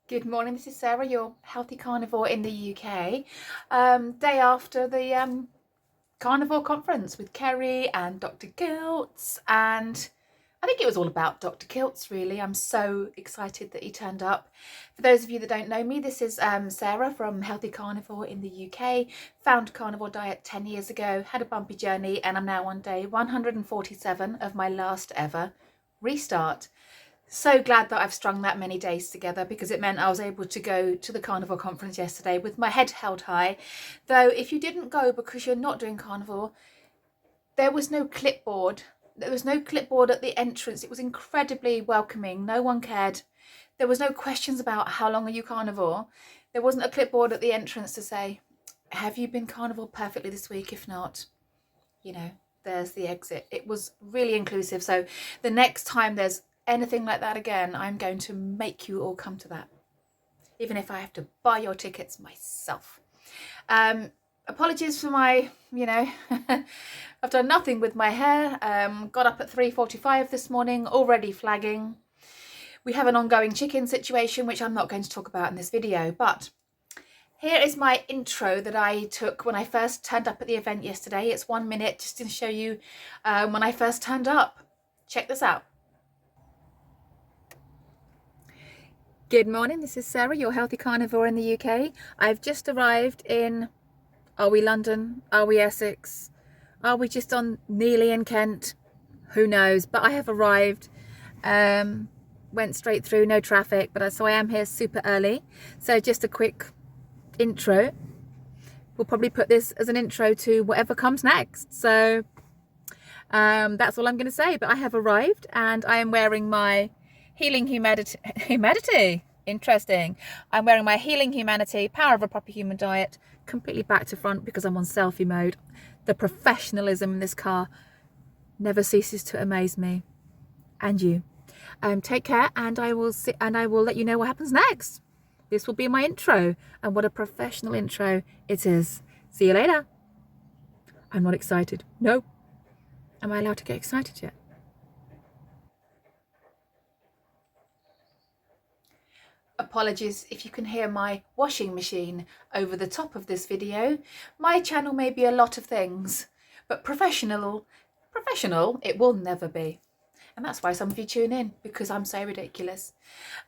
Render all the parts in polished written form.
Good morning, this is Sarah, your healthy carnivore in the UK. Day after the carnivore conference with Kerry and Dr. Kiltz, and I think it was all about Dr. Kiltz, really. I'm so excited that he turned up. For those of you that don't know me, this is Sarah from Healthy Carnivore in the UK. Found Carnivore Diet 10 years ago, had a bumpy journey, and I'm now on day 147 of my last ever restart. So glad that I've strung that many days together, because it meant I was able to go to the carnivore conference yesterday with my head held high. Though if you didn't go because you're not doing carnivore, there was no clipboard. There was no clipboard at the entrance. It was incredibly welcoming. No one cared. There was no questions about how long are you carnivore. There wasn't a clipboard at the entrance to say, have you been carnivore perfectly this week? If not, there's the exit. It was really inclusive. So the next time there's anything like that again, I'm going to make you all come to that, even if I have to buy your tickets myself. Apologies for my, I've done nothing with my hair. Got up at 3:45 this morning, already flagging. We have an ongoing chicken situation, which I'm not going to talk about in this video, but here is my intro that I took when I first turned up at the event yesterday. It's 1 minute just to show you when I first turned up. Check this out. Good morning, this is Sarah, your healthy carnivore in the UK. I've just arrived in, are we London? Are we Essex? Are we just on nearly in Kent? Who knows? But I have arrived, went straight through, no traffic, so I am here super early. So just a quick intro. We'll probably put this as an intro to whatever comes next. So that's all I'm going to say. But I have arrived and I am wearing my Healing Humanity. Interesting. I'm wearing my Healing Humanity, Power of a Proper Human Diet, completely back to front because I'm on selfie mode. The professionalism in this car never ceases to amaze me. And you. Take care, and I will let you know what happens next. This will be my intro, and what a professional intro it is. See you later. I'm not excited. No. Am I allowed to get excited yet? Apologies if you can hear my washing machine over the top of this video. My channel may be a lot of things, but professional it will never be. And that's why some of you tune in, because I'm so ridiculous.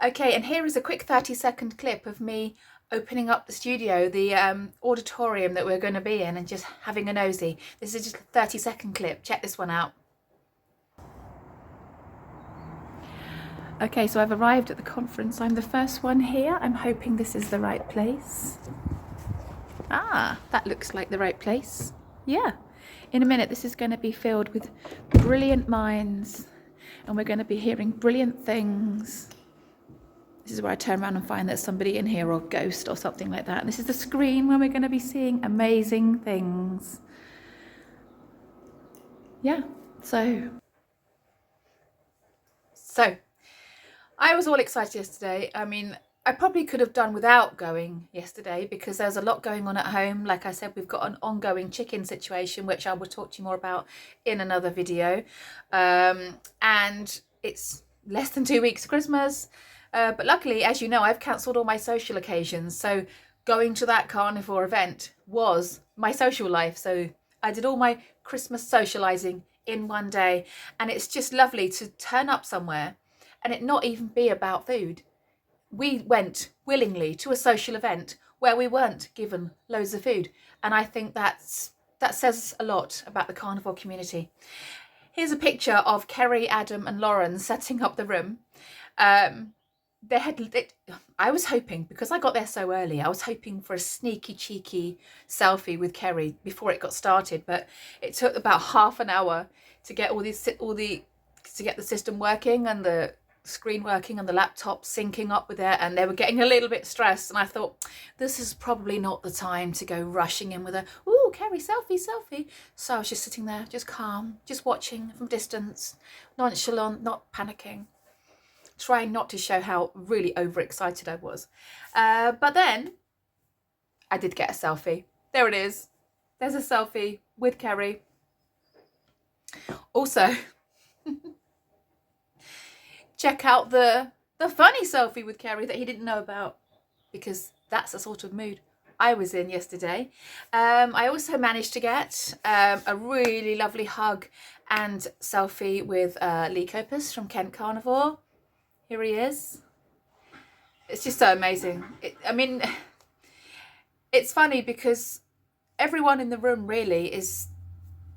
Okay, and here is a quick 30-second clip of me opening up the studio, the auditorium that we're going to be in, and just having a nosy. This is just a 30-second clip. Check this one out. Okay, so I've arrived at the conference. I'm the first one here. I'm hoping this is the right place. Ah, that looks like the right place. Yeah. In a minute, this is going to be filled with brilliant minds, and we're going to be hearing brilliant things. This is where I turn around and find there's somebody in here, or ghost or something like that. This is the screen where we're going to be seeing amazing things. Yeah, so I was all excited yesterday. I mean, I probably could have done without going yesterday because there's a lot going on at home. Like I said, we've got an ongoing chicken situation, which I will talk to you more about in another video. And it's less than 2 weeks to Christmas. But luckily, as you know, I've cancelled all my social occasions. So going to that carnivore event was my social life. So I did all my Christmas socializing in one day. And it's just lovely to turn up somewhere and it not even be about food. We went willingly to a social event where we weren't given loads of food. And I think that says a lot about the carnivore community. Here's a picture of Kerry, Adam and Lauren setting up the room. I was hoping, because I got there so early, I was hoping for a sneaky, cheeky selfie with Kerry before it got started. But it took about half an hour to get to get the system working and the screen working and the laptop syncing up with it, and they were getting a little bit stressed, and I thought this is probably not the time to go rushing in with a "ooh, Kerry, selfie." So I was just sitting there, just calm, just watching from distance, nonchalant, not panicking, trying not to show how really overexcited I was. But then I did get a selfie. There it is. There's a selfie with Kerry. Also, check out the the funny selfie with Kerry that he didn't know about, because that's the sort of mood I was in yesterday. I also managed to get a really lovely hug and selfie with Lee Copus from Kent Carnivore. Here he is. It's just so amazing. I mean, it's funny because everyone in the room really is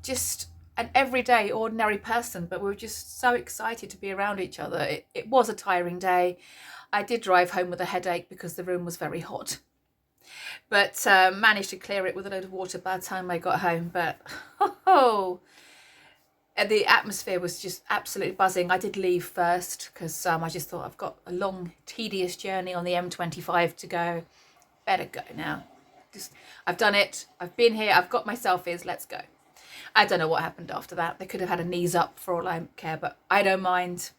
just an everyday ordinary person, but we were just so excited to be around each other. It was a tiring day. I did drive home with a headache because the room was very hot, but managed to clear it with a load of water by the time I got home. But the atmosphere was just absolutely buzzing. I did leave first because I just thought I've got a long, tedious journey on the M25 to go. Better go now. I've done it. I've been here. I've got my selfies. Let's go. I don't know what happened after that. They could have had a knees up for all I care, but I don't mind.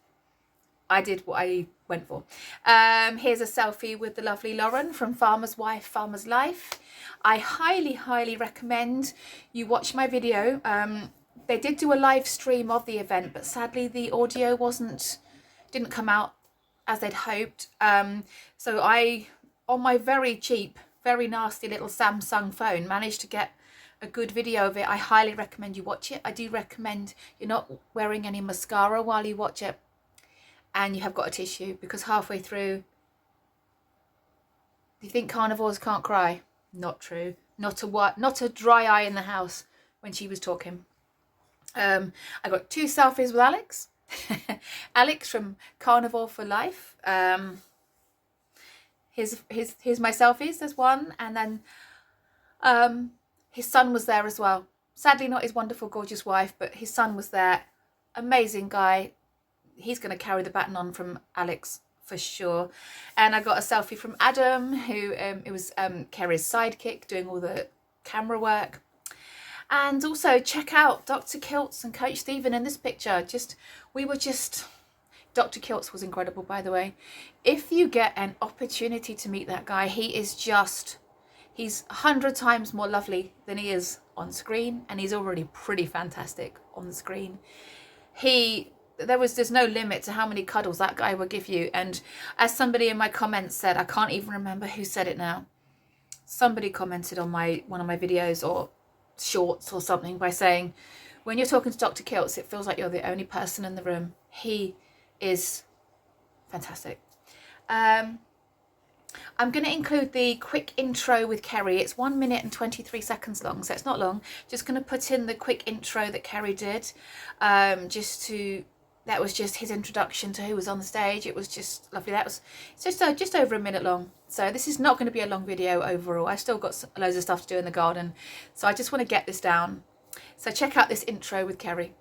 I did what I went for. Here's a selfie with the lovely Lauren from Farmer's Wife, Farmer's Life. I highly, highly recommend you watch my video. They did do a live stream of the event, but sadly the audio didn't come out as they'd hoped. So I, on my very cheap, very nasty little Samsung phone, managed to get a good video of it. I highly recommend you watch it. I do recommend you're not wearing any mascara while you watch it, and you have got a tissue, because halfway through, do you think carnivores can't cry? Not true. Not a dry eye in the house when she was talking. I got 2 selfies with Alex. Alex from Carnivore for Life. Here's my selfies. There's one, and then his son was there as well. Sadly not his wonderful, gorgeous wife, but his son was there. Amazing guy. He's going to carry the baton on from Alex for sure. And I got a selfie from Adam, who it was Kerry's sidekick doing all the camera work. And also check out Dr. Kiltz and Coach Stephen in this picture. Dr. Kiltz was incredible, by the way. If you get an opportunity to meet that guy, he's 100 times more lovely than he is on screen, and he's already pretty fantastic on the screen. There's no limit to how many cuddles that guy will give you. And as somebody in my comments said, I can't even remember who said it now. Somebody commented on one of my videos or shorts or something by saying, when you're talking to Dr. Kiltz, it feels like you're the only person in the room. He is fantastic. I'm going to include the quick intro with Kerry. It's 1 minute and 23 seconds long, so it's not long. Just going to put in the quick intro that Kerry did. That was just his introduction to who was on the stage. It was just lovely. It's just over a minute long. So this is not going to be a long video overall. I've still got loads of stuff to do in the garden. So I just want to get this down. So check out this intro with Kerry.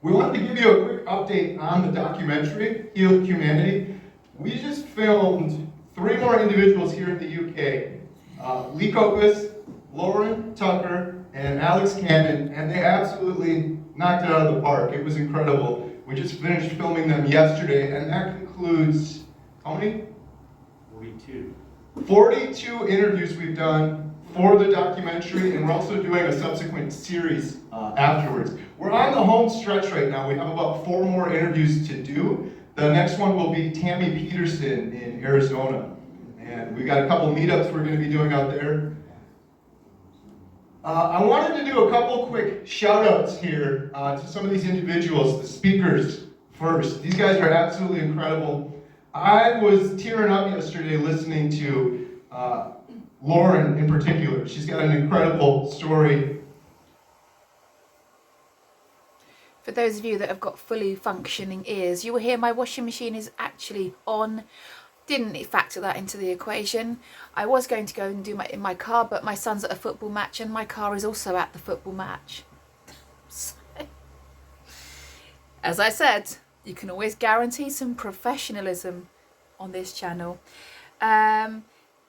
We wanted to give you a quick update on the documentary, Heal Humanity. We just filmed 3 more individuals here in the UK. Lee Copus, Lauren Tucker, and Alex Cannon, and they absolutely knocked it out of the park. It was incredible. We just finished filming them yesterday, and that concludes, how many? 42. 42 interviews we've done for the documentary, and we're also doing a subsequent series afterwards. We're on the home stretch right now. We have about 4 more interviews to do. The next one will be Tammy Peterson in Arizona. And we got a couple meetups we're going to be doing out there. I wanted to do a couple quick shout outs here to some of these individuals, the speakers first. These guys are absolutely incredible. I was tearing up yesterday listening to Lauren in particular. She's got an incredible story. For those of you that have got fully functioning ears, you will hear my washing machine is actually on. Didn't factor that into the equation. I was going to go and do in my car, but my son's at a football match and my car is also at the football match. So, as I said, you can always guarantee some professionalism on this channel. I'm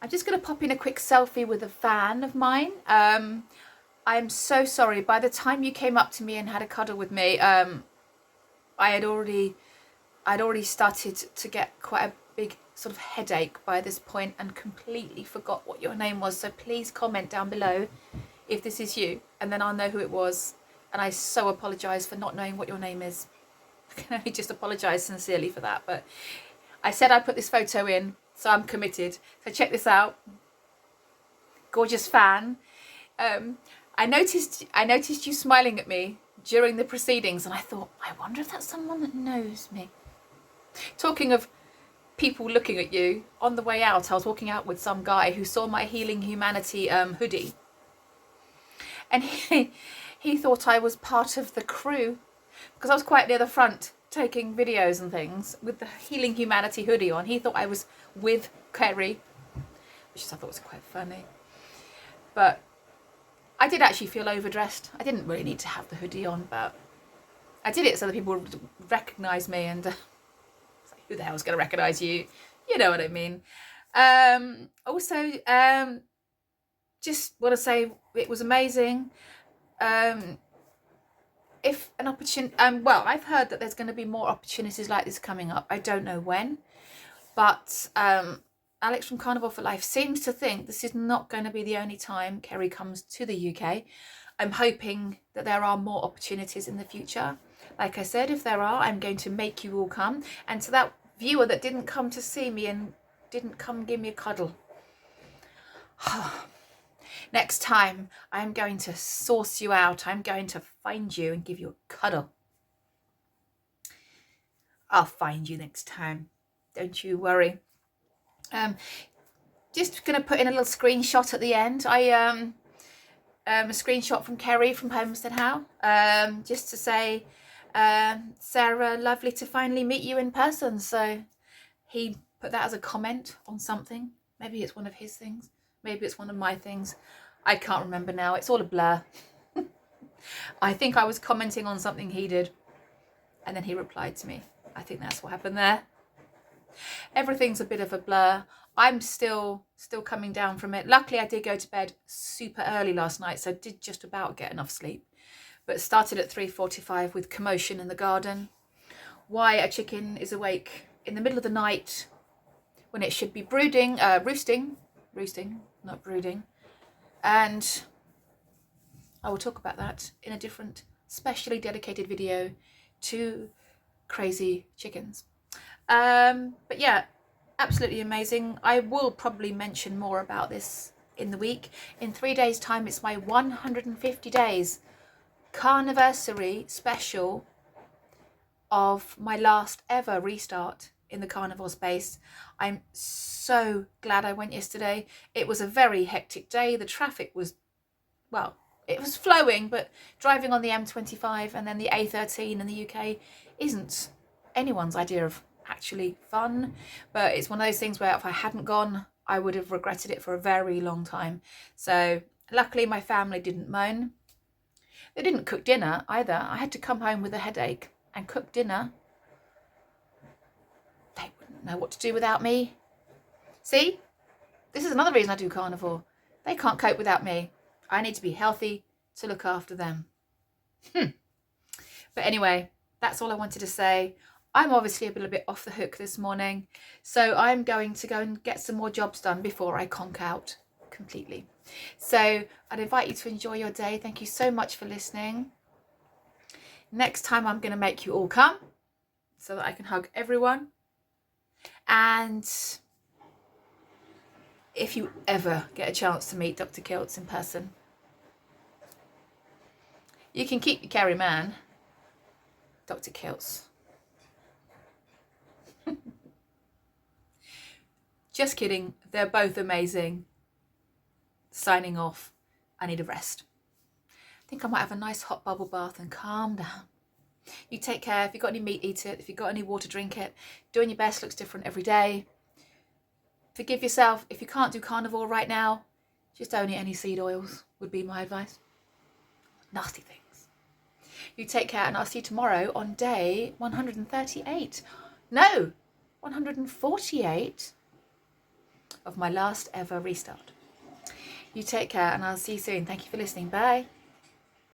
just going to pop in a quick selfie with a fan of mine. I'm so sorry. By the time you came up to me and had a cuddle with me, I'd already started to get quite a big sort of headache by this point and completely forgot what your name was. So please comment down below if this is you, and then I'll know who it was. And I so apologise for not knowing what your name is. I can only just apologise sincerely for that. But I said I'd put this photo in, so I'm committed. So check this out. Gorgeous fan. I noticed you smiling at me during the proceedings, and I thought, I wonder if that's someone that knows me. Talking of people looking at you, on the way out, I was walking out with some guy who saw my Healing Humanity hoodie, and he thought I was part of the crew because I was quite near the front taking videos and things with the Healing Humanity hoodie on. He thought I was with Kerry, which I thought was quite funny. But I did actually feel overdressed. I didn't really need to have the hoodie on, but I did it so that people would recognise me, and who the hell's going to recognise you? You know what I mean. Also, just want to say it was amazing. If an opportunity, well, I've heard that there's going to be more opportunities like this coming up. I don't know when, but Alex from Carnivore for Life seems to think this is not going to be the only time Kerry comes to the UK. I'm hoping that there are more opportunities in the future. Like I said, if there are, I'm going to make you all come. And to that viewer that didn't come to see me and didn't come give me a cuddle, next time I'm going to source you out. I'm going to find you and give you a cuddle. I'll find you next time. Don't you worry. Just going to put in a little screenshot at the end. A screenshot from Kerry from Homestead How. Just to say, Sarah, lovely to finally meet you in person. So he put that as a comment on something. Maybe it's one of his things. Maybe it's one of my things. I can't remember now. It's all a blur. I think I was commenting on something he did, and then he replied to me. I think that's what happened there. Everything's a bit of a blur. I'm still coming down from it. Luckily, I did go to bed super early last night, so I did just about get enough sleep. But started at 3:45 with commotion in the garden. Why a chicken is awake in the middle of the night when it should be roosting, not brooding. And I will talk about that in a different, specially dedicated video to crazy chickens. But yeah, absolutely amazing. I will probably mention more about this in the week. In 3 days' time, it's my 150 days carniversary special of my last ever restart in the carnivore space. I'm so glad I went yesterday. It was a very hectic day. The traffic was, well, it was flowing, but driving on the M25 and then the A13 in the UK isn't anyone's idea of actually fun. But it's one of those things where if I hadn't gone, I would have regretted it for a very long time. So luckily my family didn't moan. They didn't cook dinner either. I had to come home with a headache and cook dinner. They wouldn't know what to do without me. See, this is another reason I do carnivore. They can't cope without me. I need to be healthy to look after them. But anyway, that's all I wanted to say. I'm obviously a little bit off the hook this morning, so I'm going to go and get some more jobs done before I conk out completely. So I'd invite you to enjoy your day. Thank you so much for listening. Next time I'm going to make you all come so that I can hug everyone. And if you ever get a chance to meet Dr. Kiltz in person, you can keep your Kerry man, Dr. Kiltz. Just kidding. They're both amazing. Signing off. I need a rest. I think I might have a nice hot bubble bath and calm down. You take care. If you've got any meat, eat it. If you've got any water, drink it. Doing your best looks different every day. Forgive yourself. If you can't do carnivore right now, just don't eat any seed oils would be my advice. Nasty things. You take care, and I'll see you tomorrow on day 138. No, 148 of my last ever restart. You take care, and I'll see you soon. Thank you for listening. Bye.